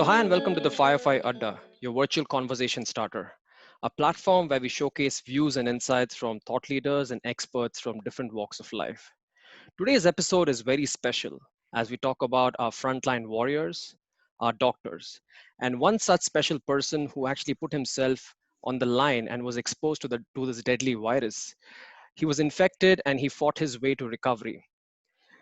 Hi and welcome to the Firefly Adda, your virtual conversation starter, a platform where we showcase views and insights from thought leaders and experts from different walks of life. Today's episode is very special as we talk about our frontline warriors, our doctors, and one such special person who actually put himself on the line and was exposed to this deadly virus. He was infected and he fought his way to recovery.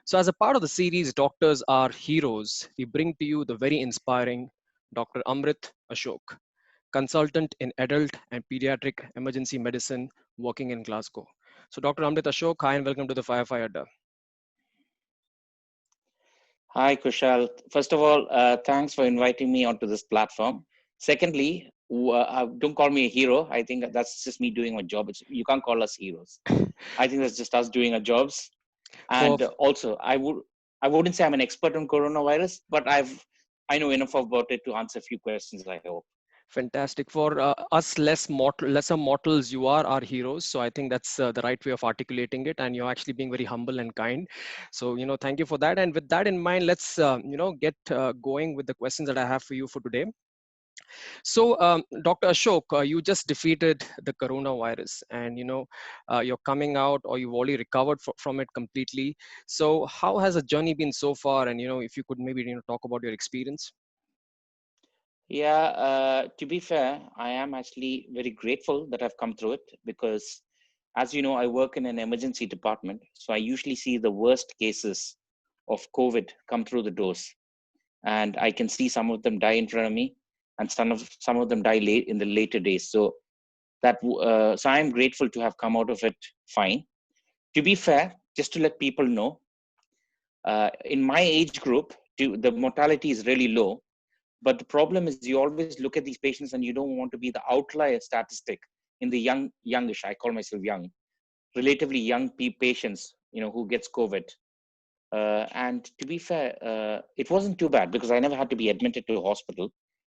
So, as a part of the series, Doctors Are Heroes, we bring to you the very inspiring Dr. Amrit Ashok, consultant in adult and pediatric emergency medicine working in Glasgow. So, Dr. Amrit Ashok, hi and welcome to the Firefly Adda. Hi, Kushal. First of all, thanks for inviting me onto this platform. Secondly, don't call me a hero. I think that's just me doing my job. You can't call us heroes. I think that's just us doing our jobs. For And also, I wouldn't say I'm an expert on coronavirus, but I know enough about it to answer a few questions, I hope. fantastic. For us lesser mortals, you are our heroes. So I think that's the right way of articulating it, and you're actually being very humble and kind. So thank you for that. And with that in mind, let's get going with the questions that I have for you for today. So, Dr. Ashok, you just defeated the coronavirus, and you're coming out, or you've already recovered from it completely. So, how has the journey been so far? And if you could maybe talk about your experience. Yeah, to be fair, I am actually very grateful that I've come through it because, as you know, I work in an emergency department. So I usually see the worst cases of COVID come through the doors. And I can see some of them die in front of me and some of them die late in the later days. So so I'm grateful to have come out of it fine. To be fair, just to let people know, in my age group, the mortality is really low. But the problem is you always look at these patients and you don't want to be the outlier statistic in the youngish, I call myself young, relatively young patients, who gets COVID. And to be fair, it wasn't too bad because I never had to be admitted to a hospital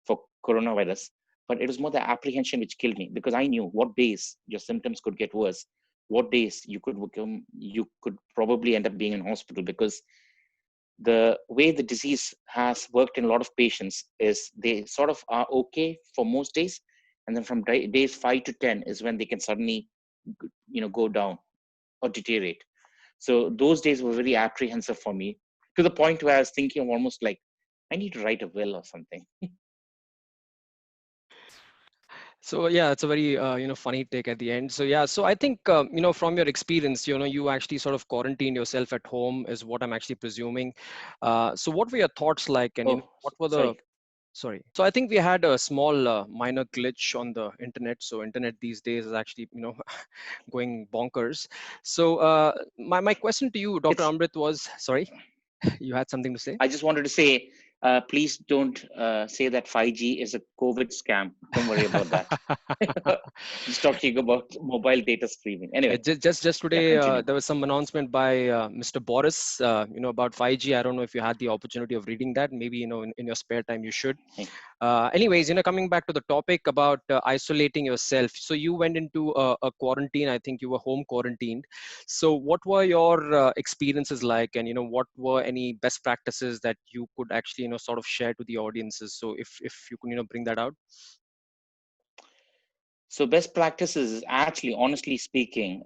for coronavirus. But it was more the apprehension which killed me because I knew what days your symptoms could get worse, what days you could probably end up being in hospital because the way the disease has worked in a lot of patients is they sort of are okay for most days, and then from days 5 to 10 is when they can suddenly go down or deteriorate. So those days were very apprehensive for me, to the point where I was thinking of almost like I need to write a will or something. So yeah, it's a very funny take at the end. So yeah, so I think from your experience, you actually sort of quarantine yourself at home is what I'm actually presuming. So what were your thoughts like, and Oh, what were the sorry. Sorry. So I think we had a small minor glitch on the internet. So internet these days is actually, going bonkers. So my question to you, Dr. It's Amrit, was, sorry, you had something to say? I just wanted to say, please don't say that 5G is a COVID scam. Don't worry about that. Just talking about mobile data streaming. Anyway, Just yeah, today, continue. there was some announcement by Mr. Boris, about 5G. I don't know if you had the opportunity of reading that. Maybe, in your spare time, you should. Anyways, coming back to the topic about isolating yourself. So you went into a quarantine. I think you were home quarantined. So what were your experiences like? And, what were any best practices that you could actually, sort of share to the audiences? So if you could, bring that out. So best practices is actually, honestly speaking,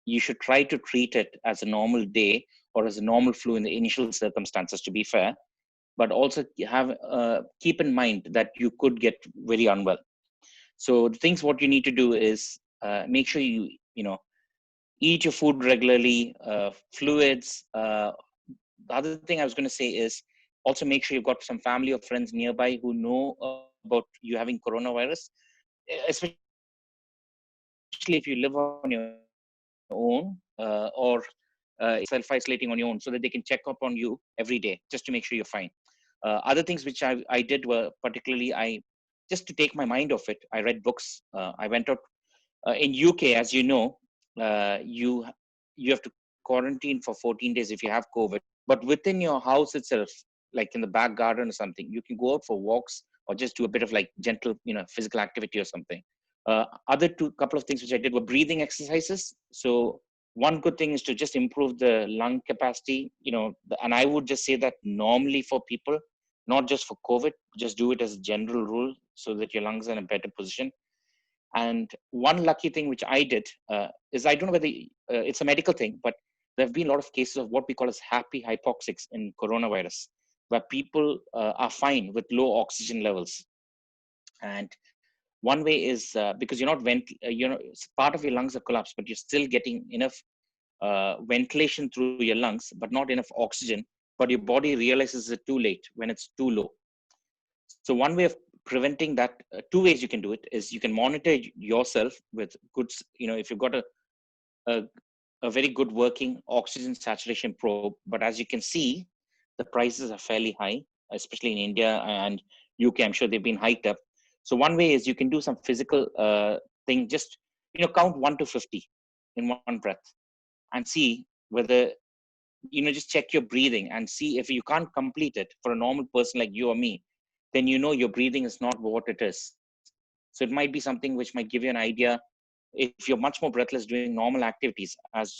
you should try to treat it as a normal day or as a normal flu in the initial circumstances, to be fair. But also keep in mind that you could get very unwell. So the things what you need to do is make sure you eat your food regularly, fluids. The other thing I was going to say is also make sure you've got some family or friends nearby who know about you having coronavirus, especially if you live on your own or self-isolating on your own, so that they can check up on you every day just to make sure you're fine. Other things which I did were particularly just to take my mind off it. I read books. I went out in UK, as you know, you have to quarantine for 14 days if you have COVID. But within your house itself, like in the back garden or something, you can go out for walks or just do a bit of like gentle, physical activity or something. Other couple of things which I did were breathing exercises. So one good thing is to just improve the lung capacity, and I would just say that normally for people, not just for COVID. Just do it as a general rule so that your lungs are in a better position. And one lucky thing which I did is, I don't know whether it's a medical thing, but there have been a lot of cases of what we call as happy hypoxics in coronavirus, where people are fine with low oxygen levels. And one way is because you're not part of your lungs are collapsed, but you're still getting enough ventilation through your lungs, but not enough oxygen. But your body realizes it too late when it's too low. So one way of preventing that, two ways you can do it is, you can monitor yourself with good, if you've got a, a very good working oxygen saturation probe. But as you can see, the prices are fairly high, especially in India and UK. I'm sure they've been hiked up. So one way is, you can do some physical thing. Just count 1 to 50 in one breath, and see whether, just check your breathing and see if you can't complete it for a normal person like you or me. Then your breathing is not what it is. So it might be something which might give you an idea. If you're much more breathless doing normal activities, as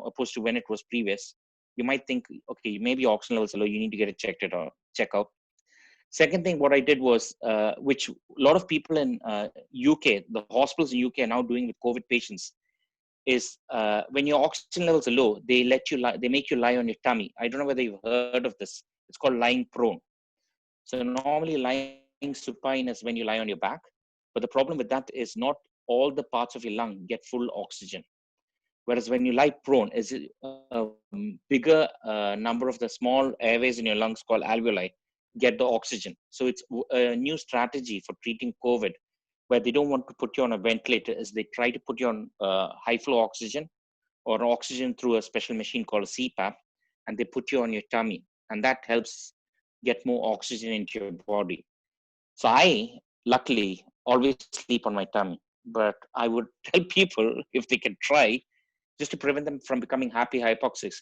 opposed to when it was previous, you might think, okay, maybe oxygen levels are low, you need to get it checked it or check out. Second thing, what I did was, which a lot of people in UK, the hospitals in UK are now doing with COVID patients, is when your oxygen levels are low, they make you lie on your tummy. I don't know whether you've heard of this. It's called lying prone. So normally lying supine is when you lie on your back, but the problem with that is, not all the parts of your lung get full oxygen. Whereas when you lie prone, is a bigger number of the small airways in your lungs called alveoli get the oxygen. So it's a new strategy for treating COVID, where they don't want to put you on a ventilator, is they try to put you on high flow oxygen, or oxygen through a special machine called a CPAP, and they put you on your tummy, and that helps get more oxygen into your body. So I, luckily, always sleep on my tummy. But I would tell people, if they can try, just to prevent them from becoming happy hypoxics,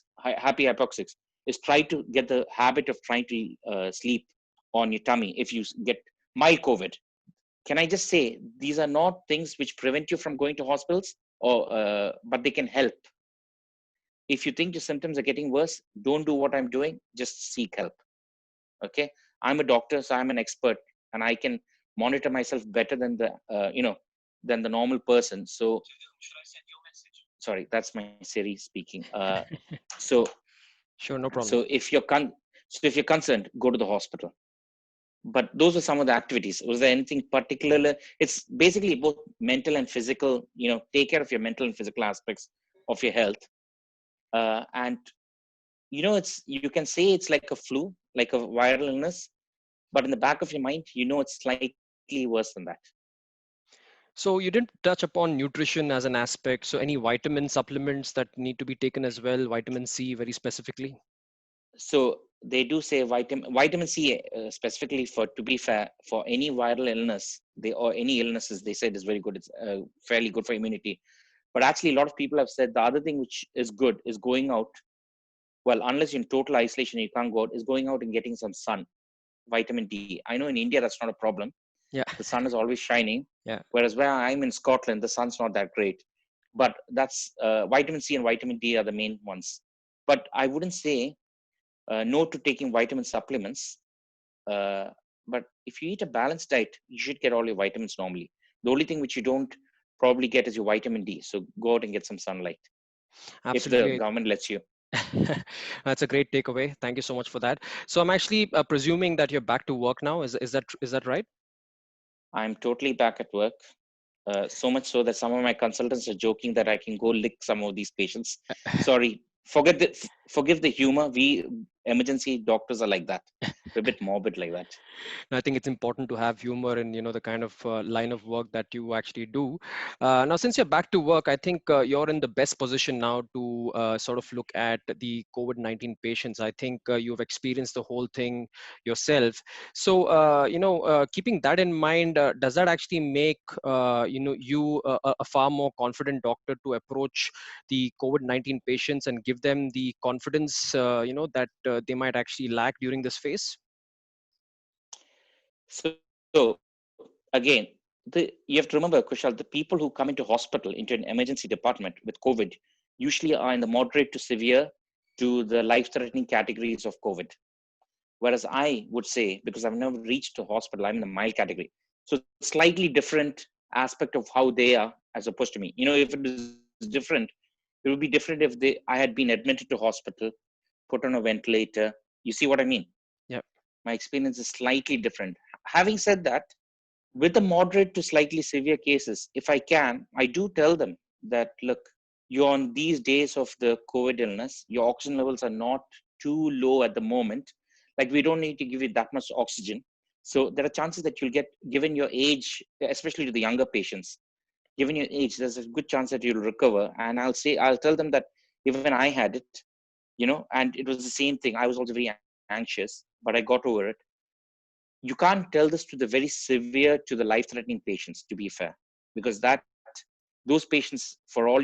is try to get the habit of trying to sleep on your tummy if you get mild COVID. Can I just say, these are not things which prevent you from going to hospitals, or but they can help. If you think your symptoms are getting worse, don't do what I'm doing. Just seek help. Okay, I'm a doctor, so I'm an expert, and I can monitor myself better than than the normal person. So sorry, that's my Siri speaking. So Sure, no so problem. if you're concerned, go to the hospital. But those are some of the activities. Was there anything particular? It's basically both mental and physical. Take care of your mental and physical aspects of your health. And it's, you can say it's like a flu, like a viral illness, but in the back of your mind, it's slightly worse than that. So you didn't touch upon nutrition as an aspect. So any vitamin supplements that need to be taken as well, vitamin C very specifically? So they do say vitamin C, specifically, for, to be fair, for any viral illness, or any illnesses, they said is very good. It's fairly good for immunity. But actually, a lot of people have said the other thing which is good is going out. Well, unless you're in total isolation, you can't go out, is going out and getting some sun, vitamin D. I know in India that's not a problem. Yeah, The sun is always shining. yeah. Whereas where I'm in Scotland, the sun's not that great. But that's vitamin C and vitamin D are the main ones. But I wouldn't say no to taking vitamin supplements. But if you eat a balanced diet, you should get all your vitamins normally. The only thing which you don't probably get is your vitamin D. So go out and get some sunlight if the Absolutely. government lets you. That's a great takeaway. Thank you so much for that. So I'm actually presuming that you're back to work now. Is that right? I'm totally back at work. So much so that some of my consultants are joking that I can go lick some of these patients. Sorry, forgive the humor. We emergency doctors are like that. We're a bit morbid like that. I think it's important to have humor in the kind of line of work that you actually do. Now, since you're back to work, I think you're in the best position now to sort of look at the COVID-19 patients. I think you've experienced the whole thing yourself. So, keeping that in mind, does that actually make you a far more confident doctor to approach the COVID-19 patients and give them the confidence that they might actually lack during this phase? So again, you have to remember, Kushal, the people who come into hospital, into an emergency department with COVID, usually are in the moderate to severe to the life-threatening categories of COVID. Whereas I would say, because I've never reached a hospital, I'm in the mild category. So it's slightly different aspect of how they are as opposed to me. If it is different, it would be different if I had been admitted to hospital, put on a ventilator. You see what I mean? Yeah. My experience is slightly different. Having said that, with the moderate to slightly severe cases, if I can, I do tell them that, look, you're on these days of the COVID illness, your oxygen levels are not too low at the moment. Like, we don't need to give you that much oxygen. So there are chances that you'll get, given your age, especially to the younger patients, given your age, there's a good chance that you'll recover. And I'll tell them that even I had it, and it was the same thing. I was also very anxious, but I got over it. You can't tell this to the very severe to the life threatening patients, to be fair, because those patients, for all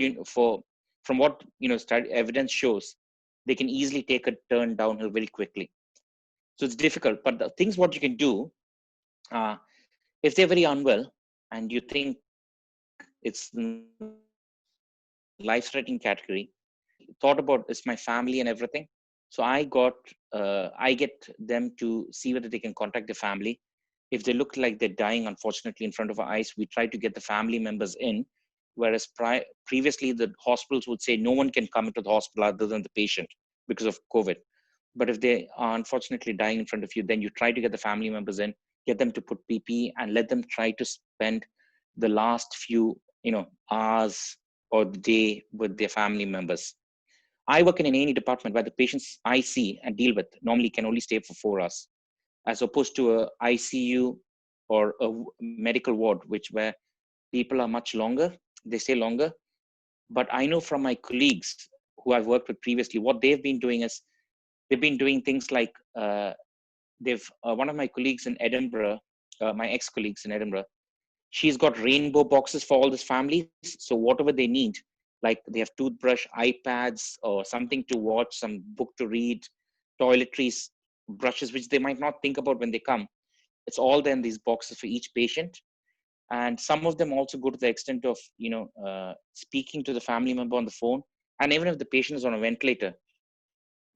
from what evidence shows, they can easily take a turn downhill very quickly. So it's difficult, but the things what you can do, uh, if they're very unwell and you think it's in the life threatening category, I thought about, is my family and everything. So I get them to see whether they can contact the family. If they look like they're dying, unfortunately, in front of our eyes, we try to get the family members in. Whereas previously, the hospitals would say no one can come into the hospital other than the patient because of COVID. But if they are unfortunately dying in front of you, then you try to get the family members in, get them to put PP, and let them try to spend the last few, hours or the day with their family members. I work in an A&E department where the patients I see and deal with normally can only stay for 4 hours, as opposed to a ICU or a medical ward, which where people are much longer, they stay longer. But I know from my colleagues who I've worked with previously, what they've been doing is they've been doing things like they've one of my colleagues in Edinburgh, my ex-colleagues in Edinburgh, she's got rainbow boxes for all these families. So whatever they need, like they have toothbrush, iPads, or something to watch, some book to read, toiletries, brushes, which they might not think about when they come. It's all there in these boxes for each patient. And some of them also go to the extent of speaking to the family member on the phone. And even if the patient is on a ventilator,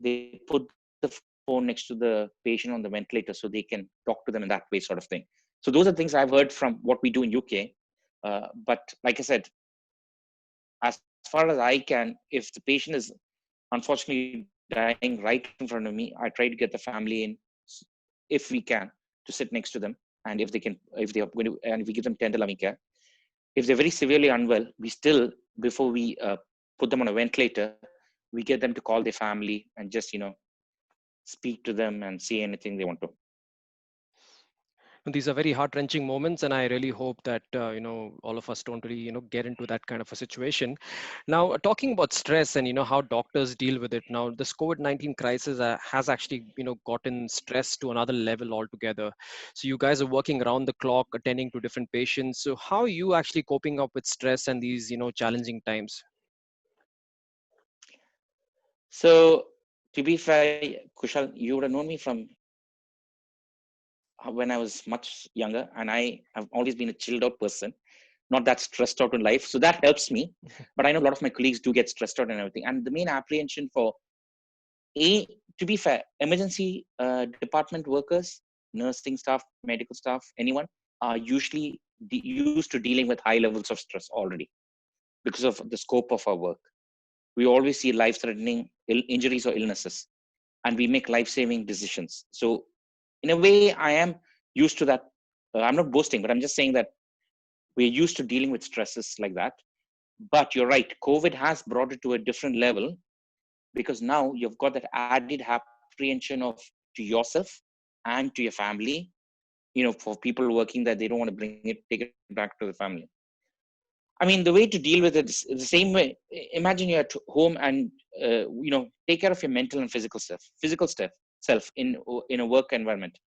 they put the phone next to the patient on the ventilator so they can talk to them in that way, sort of thing. So those are things I've heard from what we do in UK. But like I said, as far as I can, if the patient is unfortunately dying right in front of me, I try to get the family in, if we can, to sit next to them. And if they are going to, and if we give them tender loving care. If they're very severely unwell, we still, before we put them on a ventilator, we get them to call their family and just speak to them and say anything they want to. And these are very heart-wrenching moments, and I really hope that all of us don't really get into that kind of a situation. Now, talking about stress and how doctors deal with it. Now, this COVID-19 crisis has actually gotten stress to another level altogether. So you guys are working around the clock, attending to different patients. So how are you actually coping up with stress and these challenging times? So, to be fair, Kushal, you would have known me from when I was much younger, and I have always been a chilled out person, not that stressed out in life. So that helps me. But I know a lot of my colleagues do get stressed out and everything. And the main apprehension for to be fair, emergency department workers, nursing staff, medical staff, anyone are usually used to dealing with high levels of stress already because of the scope of our work. We always see life-threatening injuries or illnesses, and we make life-saving decisions. So, in a way, I am used to that. I'm not boasting, but I'm just saying that we're used to dealing with stresses like that. But you're right, COVID has brought it to a different level because now you've got that added apprehension of to yourself and to your family. For people working that they don't want to take it back to the family. I mean, the way to deal with it is the same way. Imagine you're at home and take care of your mental and physical self in a work environment.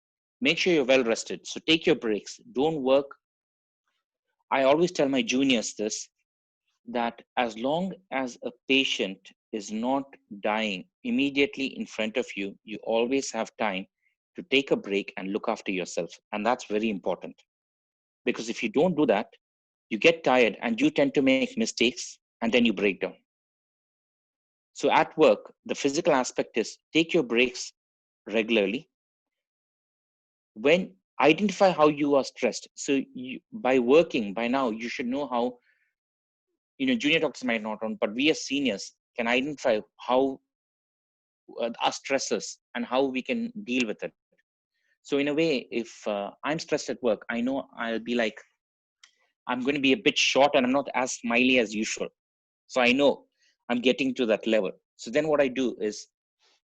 Make sure you're well rested. So take your breaks. Don't work. I always tell my juniors this, that as long as a patient is not dying immediately in front of you, you always have time to take a break and look after yourself. And that's very important because if you don't do that, you get tired and you tend to make mistakes and then you break down. So at work, the physical aspect is take your breaks regularly. when identify how you are stressed. So by working by now, you should know how, junior doctors might not know, but we as seniors can identify how our stresses and how we can deal with it. So in a way, if I'm stressed at work, I know I'll be like, I'm going to be a bit short and I'm not as smiley as usual. So I know I'm getting to that level. So then what I do is,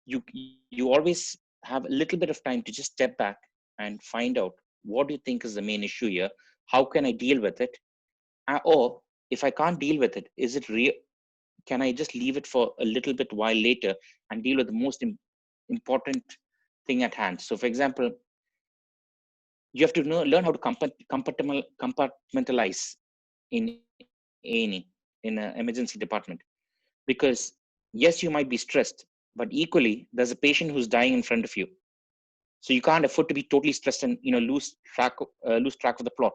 you always have a little bit of time to just step back and find out, what do you think is the main issue here? How can I deal with it? Or if I can't deal with it, is it real? Can I just leave it for a little bit while later and deal with the most important thing at hand? So for example, you have to learn how to compartmentalize in A&E, in an emergency department. Because yes, you might be stressed, but equally there's a patient who's dying in front of you. So you can't afford to be totally stressed and lose track of the plot.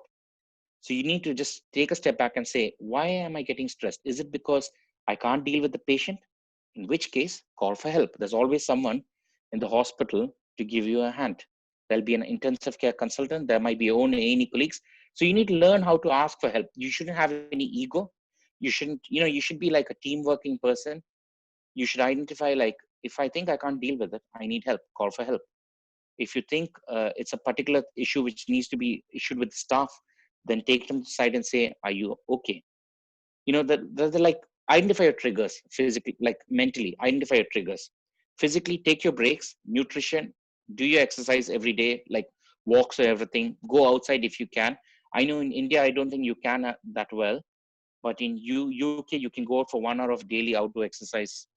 So you need to just take a step back and say, why am I getting stressed? Is it because I can't deal with the patient? In which case, call for help. There's always someone in the hospital to give you a hand. There'll be an intensive care consultant. There might be your own A&E colleagues. So you need to learn how to ask for help. You shouldn't have any ego. You shouldn't, you should be like a team working person. You should identify, like, if I think I can't deal with it, I need help. Call for help. If you think it's a particular issue which needs to be issued with staff, then take them aside and say, are you okay? That the, like, identify your triggers physically, like mentally identify your triggers. Physically, take your breaks, nutrition, do your exercise every day, like walks or everything. Go outside if you can. I know in India, I don't think you can that well, but in UK, you can go out for 1 hour of daily outdoor exercise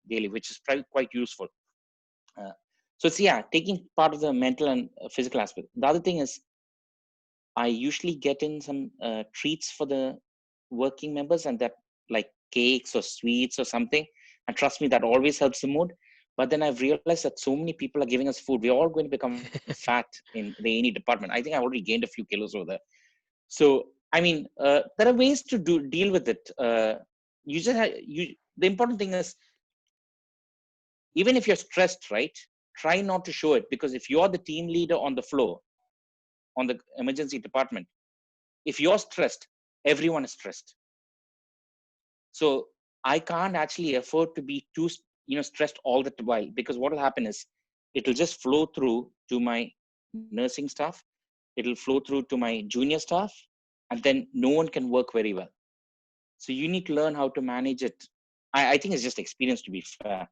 daily, which is quite useful. Uh, so it's, yeah, taking part of the mental and physical aspect. The other thing is, I usually get in some treats for the working members, and that, like cakes or sweets or something. And trust me, that always helps the mood. But then I've realized that so many people are giving us food. We're all going to become fat in the A&E department. I think I already gained a few kilos over there. So I mean, there are ways to deal with it. You just you. The important thing is, even if you're stressed, right? Try not to show it, because if you're the team leader on the floor, on the emergency department, if you're stressed, everyone is stressed. So I can't actually afford to be too stressed all the while, because what will happen is, it'll just flow through to my nursing staff, it'll flow through to my junior staff, and then no one can work very well. So you need to learn how to manage it. I think it's just experience, to be fair.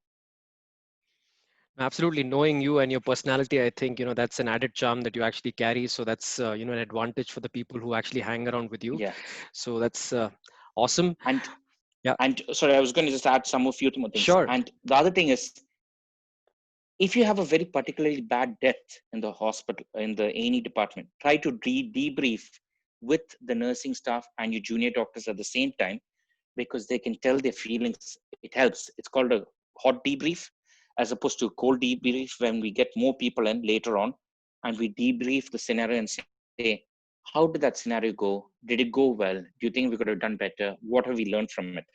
Absolutely, knowing you and your personality, I think that's an added charm that you actually carry. So that's an advantage for the people who actually hang around with you. Yeah. So that's awesome. and Yeah, and sorry, I was going to just add some of few more things. sure. And the other thing is, if you have a very particularly bad death in the hospital, in the A&E department, try to debrief with the nursing staff and your junior doctors at the same time, because they can tell their feelings. It helps. It's called a hot debrief, as opposed to a cold debrief, when we get more people in later on and we debrief the scenario and say, how did that scenario go? Did it go well? Do you think we could have done better? What have we learned from it?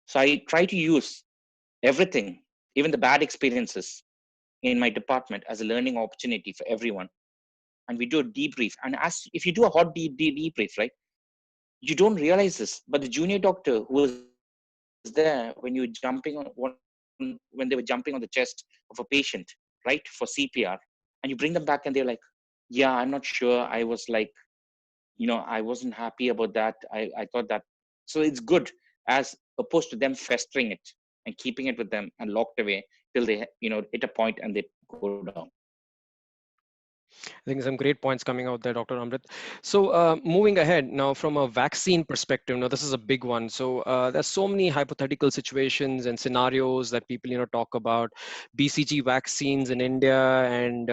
So I try to use everything, even the bad experiences in my department, as a learning opportunity for everyone. And we do a debrief. And as if you do a hot debrief, right? You don't realize this, but the junior doctor who was there when you were jumping when they were jumping on the chest of a patient, right, for CPR, and you bring them back and they're like, yeah, I'm not sure. I was like, I wasn't happy about that. I thought that. So it's good, as opposed to them festering it and keeping it with them and locked away till they, hit a point and they go down. I think some great points coming out there, Dr. Amrit. So moving ahead now from a vaccine perspective, now this is a big one. So there's so many hypothetical situations and scenarios that people talk about: BCG vaccines in India, and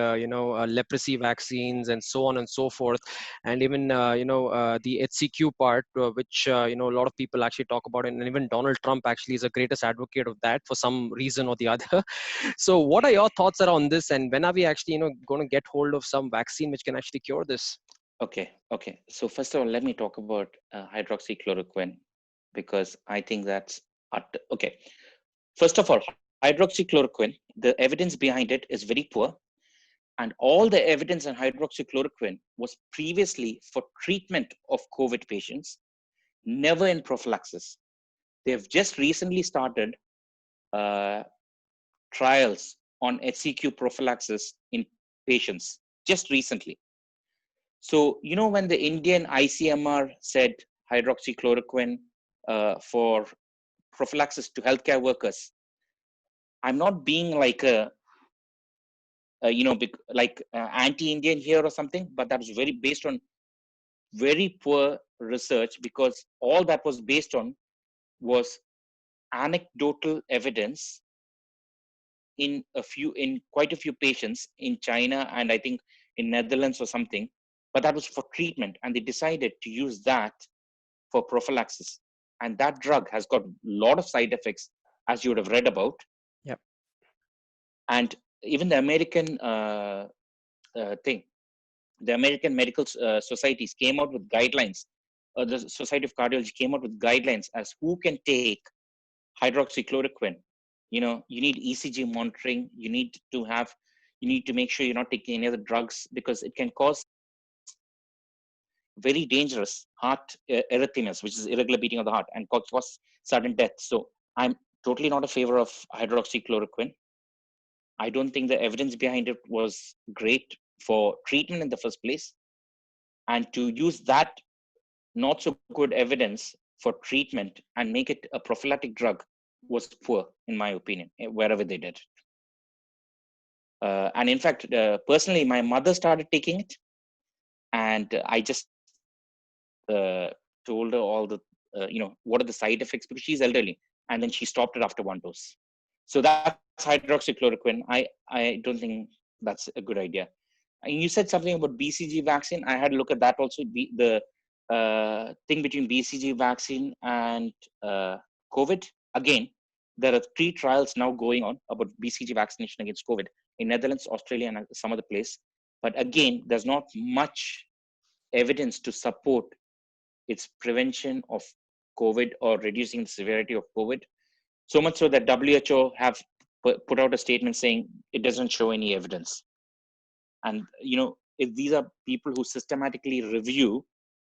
leprosy vaccines, and so on and so forth, and even the HCQ part, which a lot of people actually talk about, and even Donald Trump actually is the greatest advocate of that for some reason or the other. So what are your thoughts around this, and when are we actually going to get hold of some vaccine which can actually cure this? Okay. So first of all, let me talk about hydroxychloroquine, because I think that's okay. First of all, hydroxychloroquine, the evidence behind it is very poor. And all the evidence on hydroxychloroquine was previously for treatment of COVID patients, never in prophylaxis. They've just recently started uh, trials on HCQ prophylaxis in patients, just recently. So, when the Indian ICMR said hydroxychloroquine for prophylaxis to healthcare workers, I'm not being like anti-Indian here or something, but that was very based on very poor research, because all that was based on was anecdotal evidence in quite a few patients in China, and I think in Netherlands or something, but that was for treatment, and they decided to use that for prophylaxis. And that drug has got a lot of side effects, as you would have read about. Yep. And even the American thing, the American medical societies came out with guidelines. The Society of Cardiology came out with guidelines as who can take hydroxychloroquine. You need ECG monitoring. You need to make sure you're not taking any other drugs, because it can cause very dangerous heart arrhythmias, which is irregular beating of the heart, and cause sudden death. So I'm totally not a favor of hydroxychloroquine. I don't think the evidence behind it was great for treatment in the first place. And to use that not so good evidence for treatment and make it a prophylactic drug was poor, in my opinion, wherever they did it. And in fact, personally, my mother started taking it, and I just told her all the, what are the side effects, because she's elderly, and then she stopped it after one dose. So that's hydroxychloroquine. I don't think that's a good idea. And you said something about BCG vaccine. I had a look at that also. The thing between BCG vaccine and COVID. Again, there are 3 trials now going on about BCG vaccination against COVID in Netherlands, Australia, and some other place. But again, there's not much evidence to support its prevention of COVID or reducing the severity of COVID. So much so that WHO have put out a statement saying it doesn't show any evidence. And if these are people who systematically review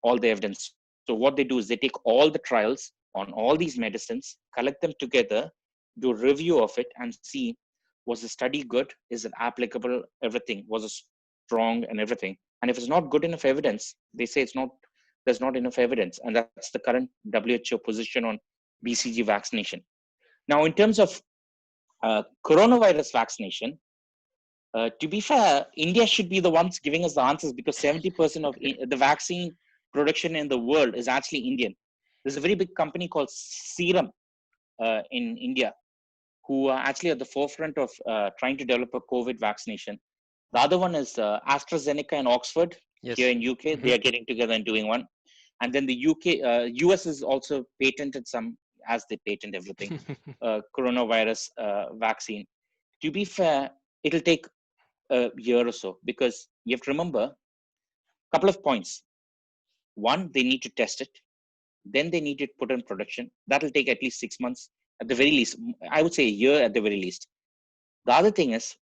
all the evidence, so what they do is they take all the trials on all these medicines, collect them together, do a review of it, and see, was the study good, is it applicable, everything, was it strong, and everything. And if it's not good enough evidence, they say there's not enough evidence. And that's the current WHO position on BCG vaccination. Now, in terms of coronavirus vaccination, to be fair, India should be the ones giving us the answers, because 70% of the vaccine production in the world is actually Indian. There's a very big company called Serum in India, who are actually at the forefront of trying to develop a COVID vaccination. The other one is AstraZeneca in Oxford, Yes. here in UK. They are getting together and doing one. And then the US has also patented some, as they patent everything, coronavirus vaccine. To be fair, it'll take a year or so, because you have to remember a couple of points. One, they need to test it. Then they need it put in production. That'll take at least 6 months at the very least. I would say a year at the very least. The other thing is,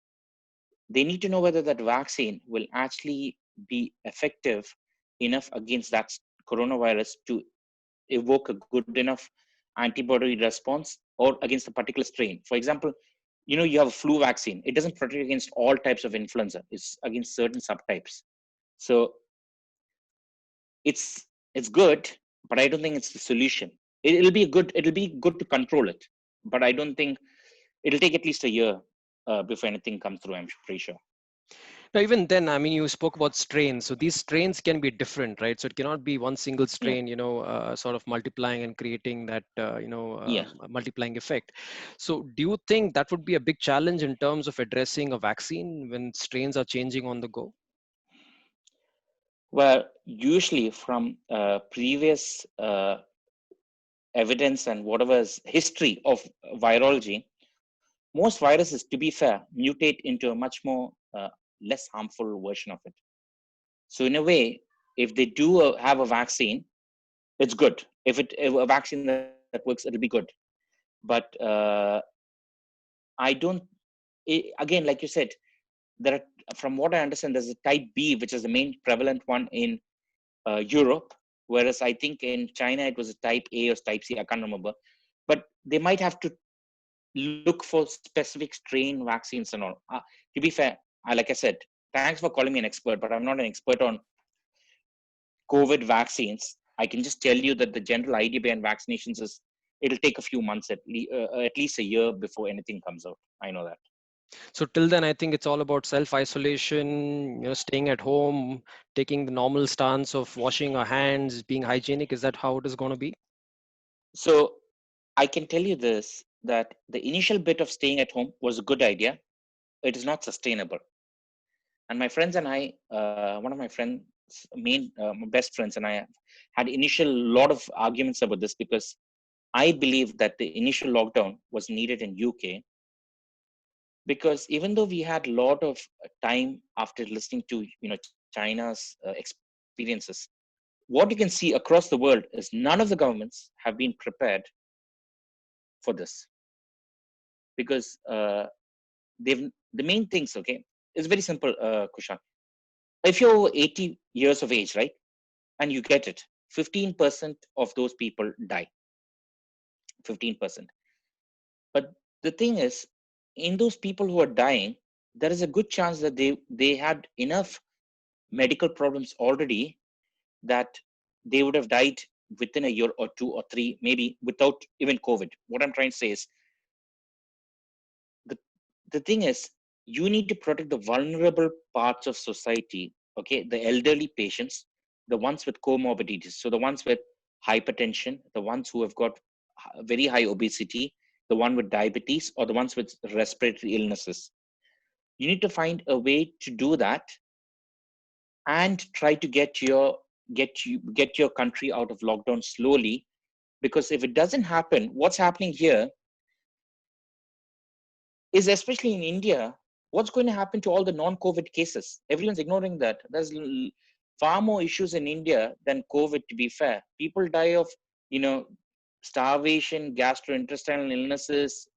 they need to know whether that vaccine will actually be effective enough against that coronavirus to evoke a good enough antibody response, or against a particular strain. For example, you have a flu vaccine. It doesn't protect against all types of influenza. It's against certain subtypes. So it's good, but I don't think it's the solution. It'll be good to control it, but I don't think it'll take at least a year before anything comes through. I'm pretty sure. Now, even then, I mean, you spoke about strains. So these strains can be different, right? So it cannot be one single Yeah, strain, sort of multiplying and creating that, yeah. multiplying effect. So do you think that would be a big challenge in terms of addressing a vaccine when strains are changing on the go? Well, usually from previous evidence and whatever's history of virology, most viruses, to be fair, mutate into a much more less harmful version of it. So in a way, if they do have a vaccine, it's good. If a vaccine that works, it'll be good. But I don't. Again, like you said, there are from what I understand, there's a type B, which is the main prevalent one in Europe, whereas I think in China it was a type A or type C. I can't remember, but they might have to look for specific strain vaccines and all. To be fair, like I said, thanks for calling me an expert, but I'm not an expert on COVID vaccines. I can just tell you that the general idea behind vaccinations is it'll take a few months, at least a year before anything comes out. I know that. So till then, I think it's all about self-isolation, staying at home, taking the normal stance of washing our hands, being hygienic. Is that how it is going to be? So I can tell you this, that the initial bit of staying at home was a good idea. It is not sustainable. And my friends and I, one of my friends, my best friends, and I had initial lot of arguments about this because I believe that the initial lockdown was needed in UK because even though we had a lot of time after listening to China's experiences, what you can see across the world is none of the governments have been prepared for this because they've the main things. Okay, it's very simple, Kushan. If you're over 80 years of age, right, and you get it, 15% of those people die. 15%. But the thing is, in those people who are dying, there is a good chance that they had enough medical problems already that they would have died within a year or two or three, maybe without even COVID. What I'm trying to say is the the thing is you need to protect the vulnerable parts of society. Okay, the elderly patients, the ones with comorbidities, so the ones with hypertension, the ones who have got very high obesity, the one with diabetes, or the ones with respiratory illnesses. You need to find a way to do that and try to get your country out of lockdown slowly, because if it doesn't happen, what's happening here is, especially in India, what's going to happen to all the non-COVID cases? Everyone's ignoring that. There's far more issues in India than COVID, to be fair. People die of, starvation, gastrointestinal illnesses,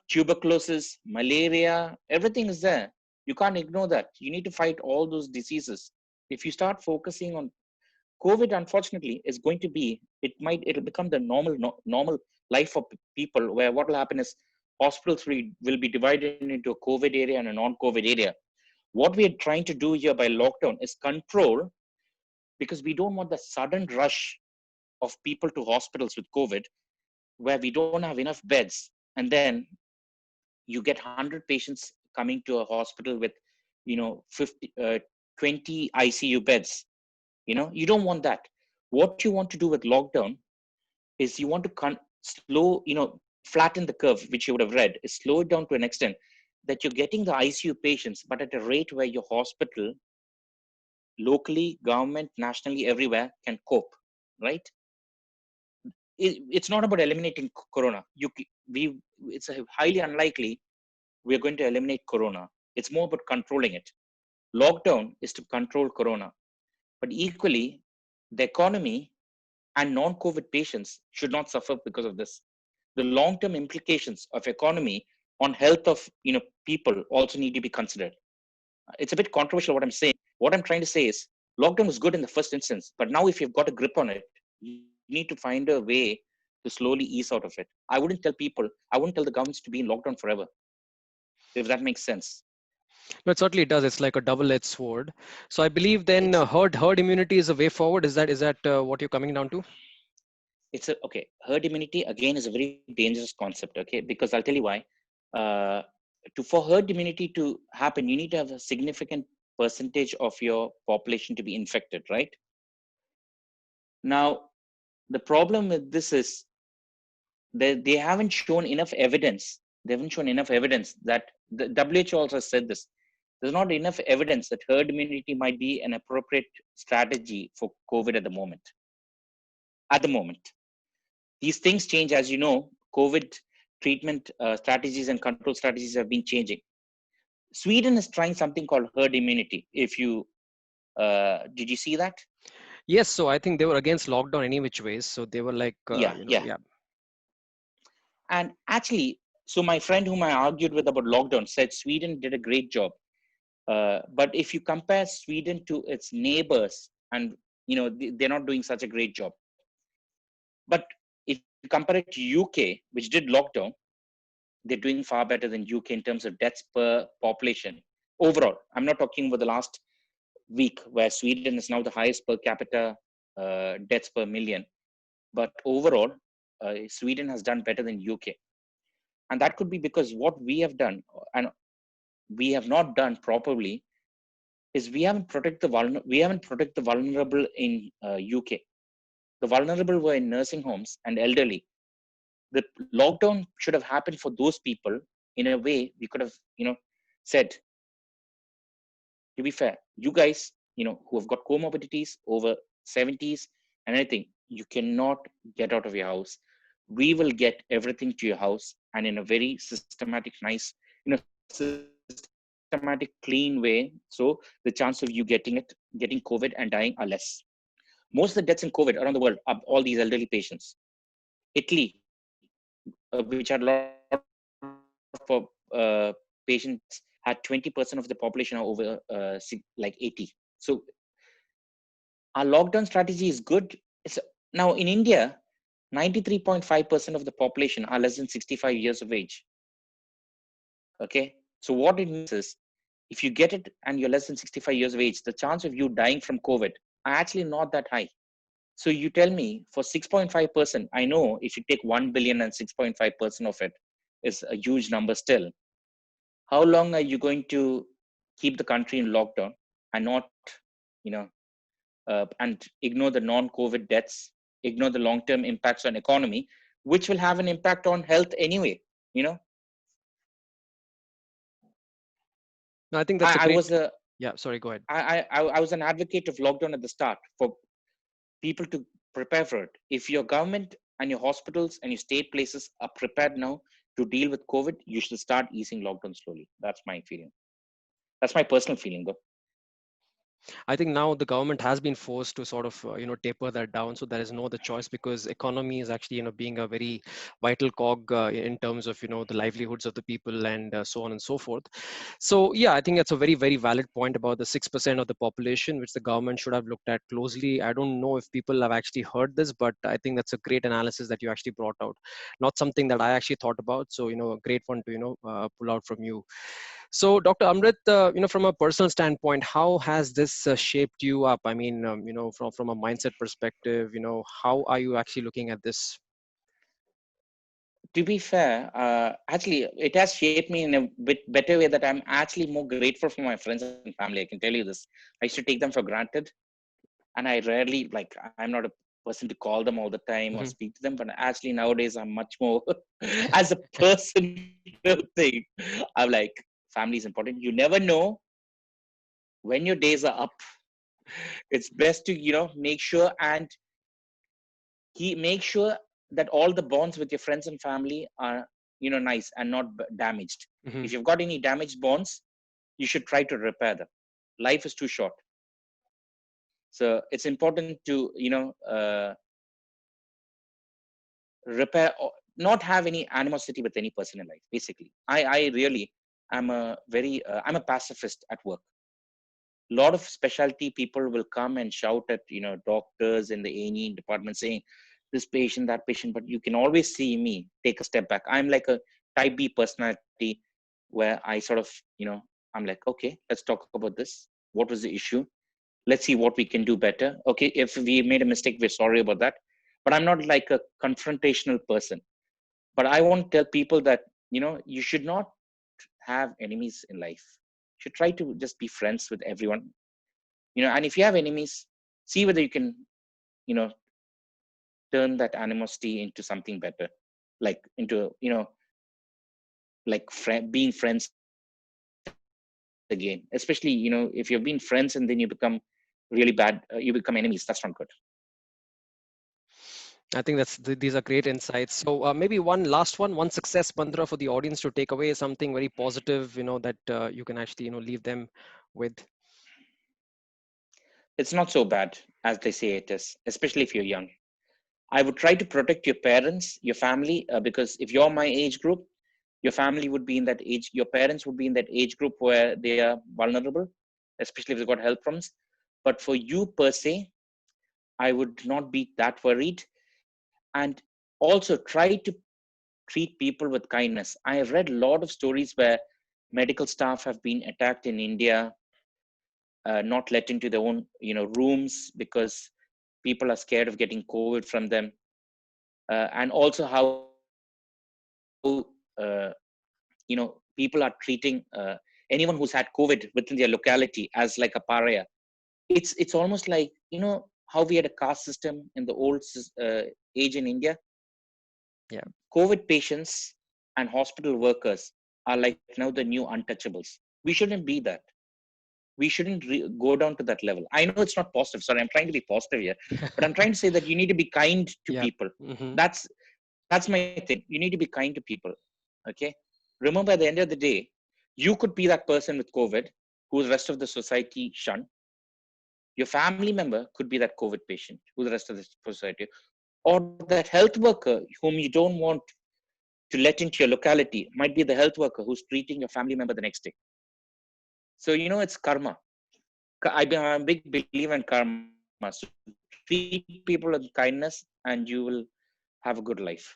tuberculosis, malaria, everything is there. You can't ignore that. You need to fight all those diseases. If you start focusing on COVID, unfortunately, is going to be, it'll become the normal life for people, where what will happen is hospitals will be divided into a COVID area and a non-COVID area. What we are trying to do here by lockdown is control, because we don't want the sudden rush of people to hospitals with COVID, where we don't have enough beds. And then you get 100 patients coming to a hospital with, 50, 20 ICU beds. You don't want that. What you want to do with lockdown is you want to slow, flatten the curve, which you would have read, is slow it down to an extent that you're getting the ICU patients, but at a rate where your hospital, locally, government, nationally, everywhere, can cope, right? It's not about eliminating corona. It's highly unlikely we're going to eliminate corona. It's more about controlling it. Lockdown is to control corona, but equally, the economy and non-COVID patients should not suffer because of this. The long-term implications of economy on health of people also need to be considered. It's a bit controversial what I'm saying. What I'm trying to say is lockdown was good in the first instance, but now if you've got a grip on it, you need to find a way to slowly ease out of it. I wouldn't tell the governments to be in lockdown forever, if that makes sense. No, it certainly does. It's like a double-edged sword. So I believe then It's herd immunity is a way forward. Is that what you're coming down to? it's a okay. Herd immunity again is a very dangerous concept. Okay, because I'll tell you why. Uh, for herd immunity to happen, you need to have a significant percentage of your population to be infected, right? Now, the problem with this is they haven't shown enough evidence. They haven't shown enough evidence that the WHO also said this. There's not enough evidence that herd immunity might be an appropriate strategy for COVID at the moment. At the moment, these things change, as you know. COVID treatment strategies and control strategies have been changing. Sweden is trying something called herd immunity. If you did you see that? Yes. So I think they were against lockdown any which ways. So they were like, Yeah, yeah. yeah. And actually, so my friend whom I argued with about lockdown said Sweden did a great job. But if you compare Sweden to its neighbors, and they're not doing such a great job. But if you compare it to UK, which did lockdown, they're doing far better than UK in terms of deaths per population overall. I'm not talking about the last week where Sweden is now the highest per capita deaths per million. But overall, Sweden has done better than UK. And that could be because what we have done and we have not done properly is we haven't protected the vulnerable in UK. The vulnerable were in nursing homes and elderly. The lockdown should have happened for those people. In a way, we could have said, to be fair, you guys, who have got comorbidities over 70s and anything, you cannot get out of your house. We will get everything to your house, and in a very systematic, nice, systematic, clean way. So the chance of you getting COVID and dying are less. Most of the deaths in COVID around the world are all these elderly patients. Italy, which had a lot of patients, had 20% of the population are over 80. So our lockdown strategy is good. Now in India, 93.5% of the population are less than 65 years of age. Okay, so what it means is, if you get it and you're less than 65 years of age, the chance of you dying from COVID are actually not that high. So you tell me, for 6.5%, I know if you take 1 billion and 6.5% of it is a huge number still. How long are you going to keep the country in lockdown and not, and ignore the non-COVID deaths, ignore the long-term impacts on economy, which will have an impact on health anyway? No, I think that's a I great. was a Yeah, sorry, go ahead. I was an advocate of lockdown at the start for people to prepare for it. If your government and your hospitals and your state places are prepared now to deal with COVID, you should start easing lockdown slowly. That's my feeling. That's my personal feeling, though. I think now the government has been forced to sort of taper that down, so there is no other choice because economy is actually being a very vital cog in terms of the livelihoods of the people and so on and so forth. So yeah, I think that's a very very valid point about the 6% of the population which the government should have looked at closely. I don't know if people have actually heard this, but I think that's a great analysis that you actually brought out. Not something that I actually thought about, so a great one to pull out from you. So, Dr. Amrit, from a personal standpoint, how has this shaped you up? I mean, from a mindset perspective, how are you actually looking at this? To be fair, actually, it has shaped me in a bit better way that I'm actually more grateful for my friends and family. I can tell you this. I used to take them for granted, and I rarely, I'm not a person to call them all the time or Mhm. speak to them, but actually nowadays I'm much more as a personal thing. I'm like, family is important. You never know when your days are up. It's best to make sure and make sure that all the bonds with your friends and family are nice and not damaged. If Mhm. you've got any damaged bonds, you should try to repair them. Life is too short, so it's important to repair, or not have any animosity with any person in life. Basically, I really am a very I'm a pacifist at work. A lot of specialty people will come and shout at doctors in the A&E department saying this patient, that patient, but you can always see me take a step back. I'm like a type B personality, where I sort of I'm like, okay, let's talk about this. What was the issue? Let's see what we can do better. Okay, if we made a mistake, we're sorry about that. But I'm not like a confrontational person. But I want to tell people that you should not have enemies in life. You should try to just be friends with everyone. And if you have enemies, see whether you can you know turn that animosity into something better, like into like being friends again. Especially if you've been friends and then you become really bad, you become enemies. That's not good. I think these are great insights. So maybe one last one success mantra for the audience to take away, something very positive, that you can actually, leave them with. It's not so bad as they say it is, especially if you're young. I would try to protect your parents, your family, because if you're my age group, Your family would be in that age, your parents would be in that age group where they are vulnerable, especially if they've got health problems. But for you per se, I would not be that worried. And also try to treat people with kindness. I have read a lot of stories where medical staff have been attacked in India, not let into their own rooms because people are scared of getting COVID from them, and also how people are treating anyone who's had COVID within their locality as like a pariah. It's almost like how we had a caste system in the old age in India. Yeah. COVID patients and hospital workers are like now the new untouchables. We shouldn't be that. We shouldn't go down to that level. I know it's not positive. Sorry, I'm trying to be positive here, but I'm trying to say that you need to be kind to Yeah. people. Hmm. That's my thing. You need to be kind to people. Okay. Remember, at the end of the day, you could be that person with COVID who the rest of the society shun. Your family member could be that COVID patient who the rest of the society, or that health worker whom you don't want to let into your locality might be the health worker who's treating your family member the next day. So, it's karma. I'm a big believer in karma. So treat people with kindness and you will have a good life.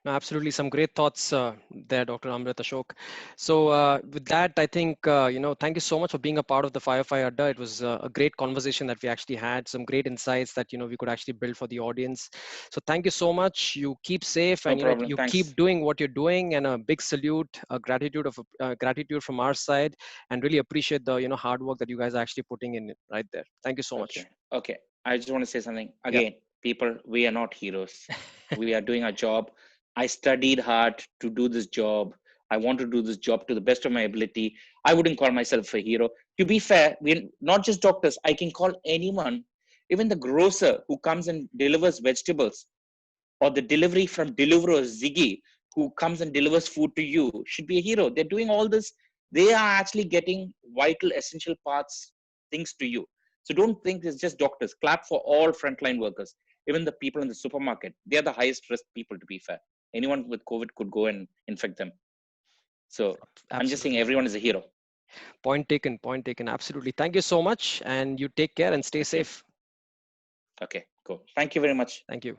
No, absolutely. Some great thoughts there, Dr. Amrit Ashok. So, with that, I think, thank you so much for being a part of the Firefly Adda. It was a great conversation that we actually had, some great insights that, we could actually build for the audience. So, thank you so much. You keep safe No and, problem. you Thanks. keep doing what you're doing. And a big salute, gratitude from our side, and really appreciate the, hard work that you guys are actually putting in right there. Thank you so much. Okay. Okay. I just want to say something. Yeah. Again, people, we are not heroes. We are doing our job. I studied hard to do this job. I want to do this job to the best of my ability. I wouldn't call myself a hero. To be fair, we're not just doctors. I can call anyone, even the grocer who comes and delivers vegetables, or the delivery from Deliveroo Ziggy, who comes and delivers food to you, should be a hero. They're doing all this. They are actually getting vital, essential parts, things to you. So don't think it's just doctors. Clap for all frontline workers, even the people in the supermarket. They are the highest risk people, to be fair. Anyone with COVID could go and infect them. So I'm just saying Absolutely. everyone is a hero. Point taken. Point taken. Absolutely. Thank you so much. And you take care and stay Okay. safe. Okay, cool. Thank you very much. Thank you.